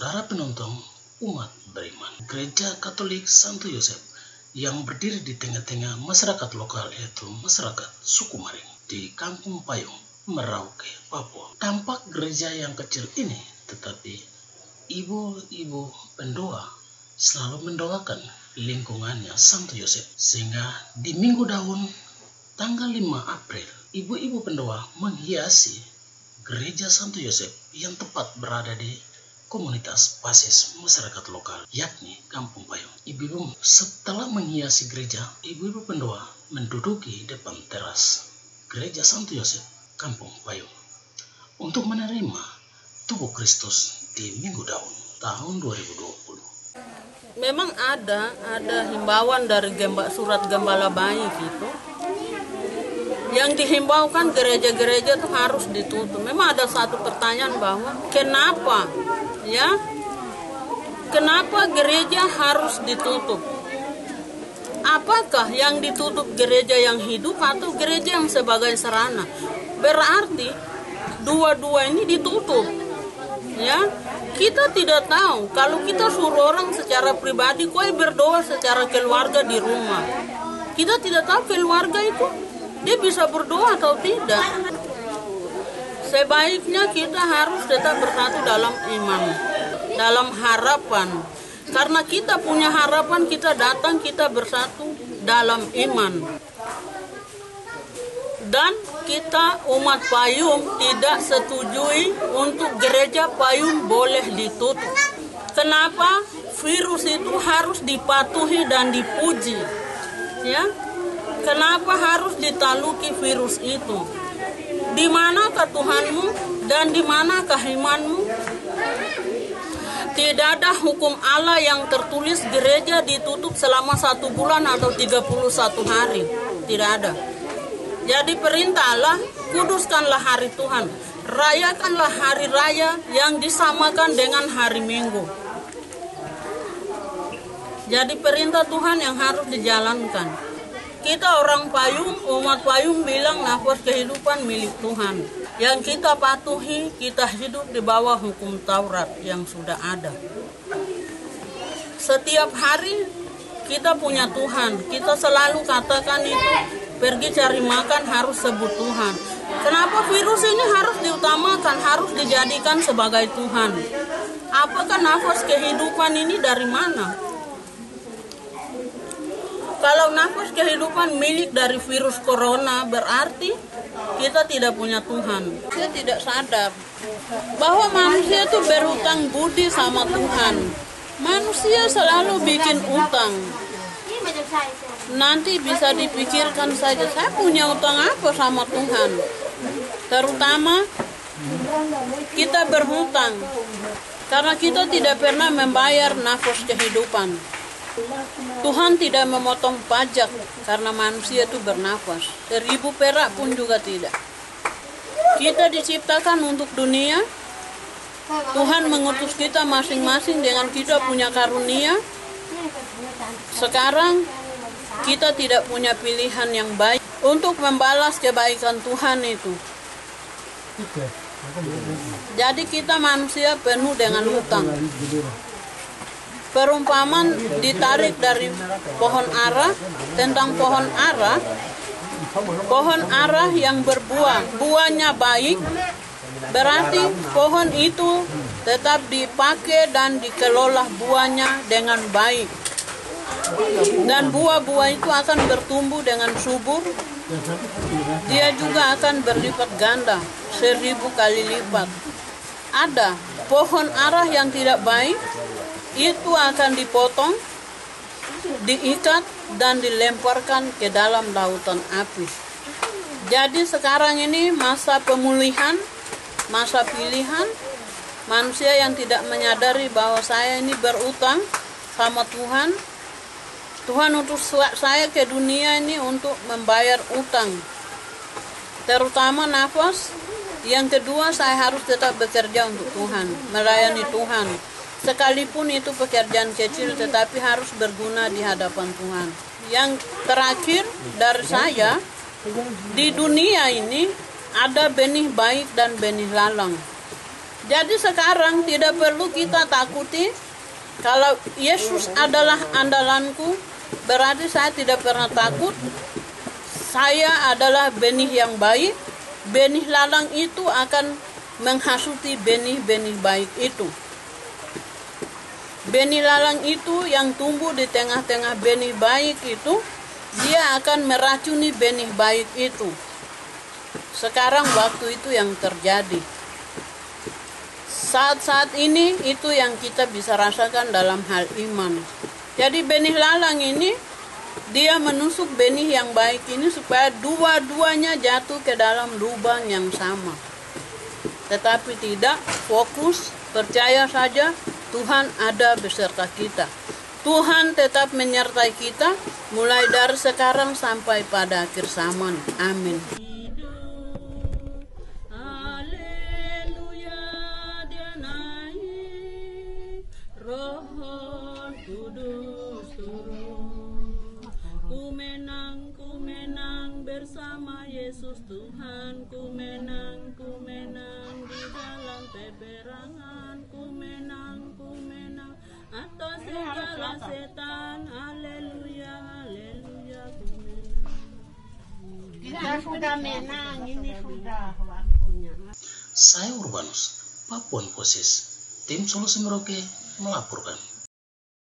Saudara penonton umat beriman, Gereja Katolik Santo Yosef yang berdiri di tengah-tengah masyarakat lokal, yaitu masyarakat suku Maring di Kampung Payung, Merauke, Papua. Tampak gereja yang kecil ini, tetapi ibu-ibu pendoa selalu mendoakan lingkungannya Santo Yosef, sehingga di Minggu Daun tanggal 5 April, ibu-ibu pendoa menghiasi Gereja Santo Yosef yang tepat berada di komunitas basis masyarakat lokal, yakni Kampung Payung. Ibu-ibu setelah menghiasi gereja, ibu-ibu pendoa menduduki depan teras Gereja Santo Yosef Kampung Payung untuk menerima tubuh Kristus di Minggu Daun tahun 2020. Memang ada himbauan dari surat gembala baik itu. Yang dihimbaukan gereja-gereja itu harus ditutup. Memang ada satu pertanyaan bahwa kenapa gereja harus ditutup? Apakah yang ditutup gereja yang hidup atau gereja yang sebagai sarana? Berarti dua-dua ini ditutup. Ya, kita tidak tahu kalau kita suruh orang secara pribadi, kau berdoa secara keluarga di rumah. Kita tidak tahu keluarga itu dia bisa berdoa atau tidak. Sebaiknya kita harus tetap bersatu dalam iman, dalam harapan. Karena kita punya harapan, kita datang, kita bersatu dalam iman. Dan kita umat Payung tidak setujui untuk gereja Payung boleh ditutup. Kenapa? Virus itu harus dipatuhi dan dipuji. Ya. Kenapa harus ditaluki virus itu? Di manakah Tuhanmu dan di manakah imanmu? Tidak ada hukum Allah yang tertulis gereja ditutup selama 1 bulan atau 31 hari. Tidak ada. Jadi perintah Allah, kuduskanlah hari Tuhan. Rayakanlah hari raya yang disamakan dengan hari Minggu. Jadi perintah Tuhan yang harus dijalankan. Kita orang Payung, umat Payung bilang nafas kehidupan milik Tuhan. Yang kita patuhi, kita hidup di bawah hukum Taurat yang sudah ada. Setiap hari kita punya Tuhan. Kita selalu katakan itu, pergi cari makan harus sebut Tuhan. Kenapa virus ini harus diutamakan, harus dijadikan sebagai Tuhan? Apakah nafas kehidupan ini dari mana? Kalau nafas kehidupan milik dari virus corona, berarti kita tidak punya Tuhan. Kita tidak sadar bahwa manusia itu berhutang budi sama Tuhan. Manusia selalu bikin utang. Nanti bisa dipikirkan saja, saya punya utang apa sama Tuhan? Terutama kita berhutang karena kita tidak pernah membayar nafas kehidupan. Tuhan tidak memotong pajak karena manusia itu bernafas. 1000 perak pun juga tidak. Kita diciptakan untuk dunia. Tuhan mengutus kita masing-masing dengan kita punya karunia. Sekarang kita tidak punya pilihan yang baik untuk membalas kebaikan Tuhan itu. Jadi kita manusia penuh dengan hutang. Perumpamaan ditarik dari pohon ara, tentang pohon ara yang berbuah, buahnya baik, berarti pohon itu tetap dipakai dan dikelola buahnya dengan baik. Dan buah-buah itu akan bertumbuh dengan subur, dia juga akan berlipat ganda, 1000 kali lipat. Ada pohon ara yang tidak baik, itu akan dipotong, diikat, dan dilemparkan ke dalam lautan api. Jadi sekarang ini masa pemulihan, masa pilihan, manusia yang tidak menyadari bahwa saya ini berutang sama Tuhan. Tuhan utus saya ke dunia ini untuk membayar utang, terutama nafas. Yang kedua, saya harus tetap bekerja untuk Tuhan, melayani Tuhan. Sekalipun itu pekerjaan kecil, tetapi harus berguna di hadapan Tuhan. Yang terakhir dari saya, di dunia ini ada benih baik dan benih lalang. Jadi sekarang tidak perlu kita takuti. Kalau Yesus adalah andalanku, berarti saya tidak pernah takut. Saya adalah benih yang baik. Benih lalang itu akan menghasuti benih-benih baik itu. Benih lalang itu yang tumbuh di tengah-tengah benih baik itu, dia akan meracuni benih baik itu. Sekarang waktu itu yang terjadi. Saat-saat ini itu yang kita bisa rasakan dalam hal iman. Jadi benih lalang ini, dia menusuk benih yang baik ini supaya dua-duanya jatuh ke dalam lubang yang sama. Tetapi tidak, fokus, percaya saja Tuhan ada beserta kita. Tuhan tetap menyertai kita mulai dari sekarang sampai pada akhir zaman. Amin. Roh Kudus turun, ku menang bersama Yesus Tuhan, ku menang di dalam peperangan, ku menang atas segala setan, haleluya, ku menang. Kita sudah menang, ini sudah waktunya. Saya Urbanus, Papuan Posis, tim Solusi Merauke melaporkan.